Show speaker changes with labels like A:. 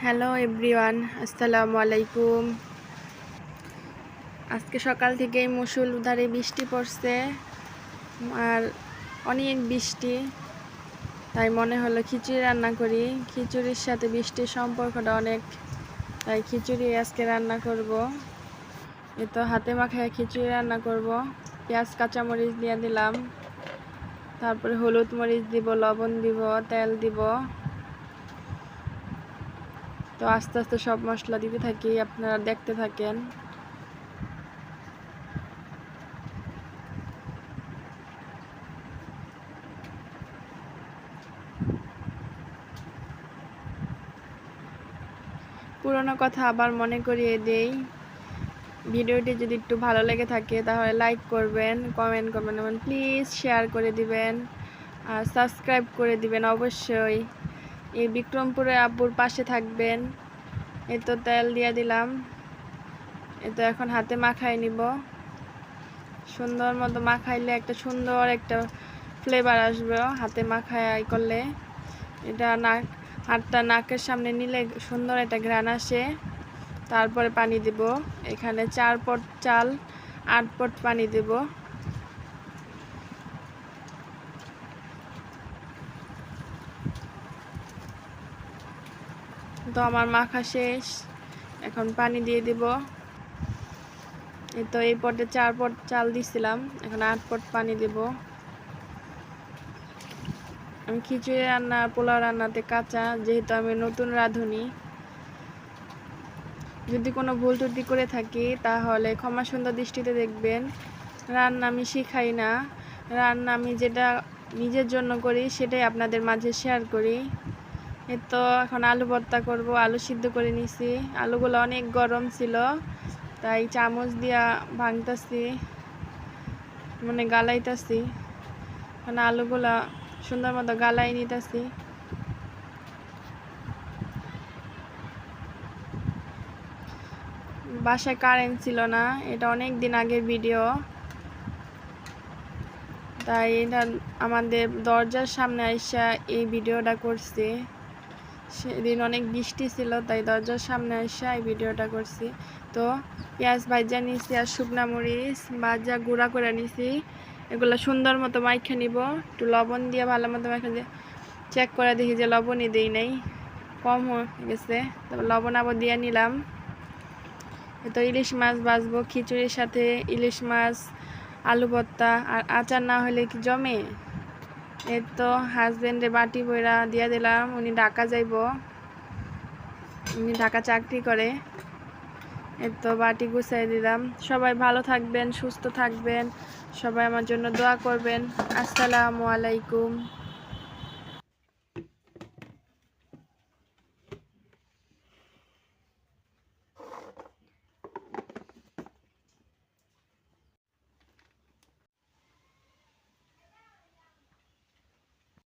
A: Hello everyone, আসসালামু আলাইকুম। আজকে সকাল থেকেই মুষলধারে বৃষ্টি পড়ছে আর অনেক বৃষ্টি, তাই মনে হলো খিচুড়ি রান্না করি। খিচুড়ির সাথে বৃষ্টির সম্পর্কটা অনেক, তাই খিচুড়ি আজকে রান্না করব। এই তো হাতে মাখায় খিচুড়ি রান্না করব। পেঁয়াজ কাঁচামরিচ দিয়ে দিলাম, তারপরে হলুদ মরিচ দিব, লবণ দিব, তেল দিব। তো আস্তে আস্তে সব মশলা দিতে থাকি, আপনারা দেখতে থাকেন। পুরনো কথা আবার মনে করিয়ে দেই, ভিডিওটি যদি একটু ভালো লেগে থাকে তাহলে লাইক করবেন, কমেন্ট করবেন এবং প্লিজ শেয়ার করে দিবেন আর সাবস্ক্রাইব করে দিবেন অবশ্যই। এই বিক্রমপুরে আব্বুর পাশে থাকবেন। এই তো তেল দিয়ে দিলাম, এই তো এখন হাতে মাখাই নিব। সুন্দর মতো মাখাইলে একটা সুন্দর একটা ফ্লেভার আসবে হাতে মাখাই করলে। এটা হাতটা নাকের সামনে নিলে সুন্দর একটা ঘ্রাণ আসে। তারপরে পানি দিব, এখানে 4 পট চাল 8 পট পানি দেব। তো আমার মাখা শেষ, এখন পানি দিয়ে দিব। এই তো এই পটে 4 পট চাল দিছিলাম, এখন 8 পট পানি দেব। আমি খিচুড়ি রান্না পোলাও রান্নাতে কাঁচা, যেহেতু আমি নতুন রাঁধুনি। যদি কোনো ভুল ত্রুটি করে থাকি তাহলে ক্ষমা সুন্দর দৃষ্টিতে দেখবেন। রান্না আমি শিখাই না, রান্না আমি যেটা নিজের জন্য করি সেটাই আপনাদের মাঝে শেয়ার করি। এই তো এখন আলু ভর্তা করব। আলু সিদ্ধ করে নিছি, আলুগুলো অনেক গরম ছিল তাই চামচ দিয়া ভাঙতাছি, মানে গালাইতাছি। মানে আলুগুলা সুন্দর মতো গালাই নিতেছি। বাসায় কারেন্ট ছিল না, এটা অনেক দিন আগের ভিডিও, তাই এটা আমাদের দরজার সামনে আইসা এই ভিডিওটা করছি। সেদিন অনেক বৃষ্টি ছিল তাই দরজার সামনে আইসা এই ভিডিওটা করছি। তো পেঁয়াজ ভাজা নিছি আর শুকনা মরিচ ভাজা গুঁড়া করে নিছি, এগুলো সুন্দর মতো মাইখা নিব। একটু লবণ দিয়ে ভালো মতো মাইখা দিয়ে চেক করে দেখি যে লবণই দিই নাই, কম হয়ে গেছে, তারপর লবণ আবার দিয়ে নিলাম। তো ইলিশ মাছ ভাজবো খিচুড়ির সাথে। ইলিশ মাছ, আলু ভর্তা আর আচার না হলে কি জমে। এই তো হাজবেন্ডে বাটি বইরা দিয়ে দিলাম, উনি ঢাকা যাইব, উনি ঢাকা চাকরি করে। এই তো বাটি গুছাই দিলাম। সবাই ভালো থাকবেন, সুস্থ থাকবেন, সবাই আমার জন্য দোয়া করবেন। আসসালামু আলাইকুম।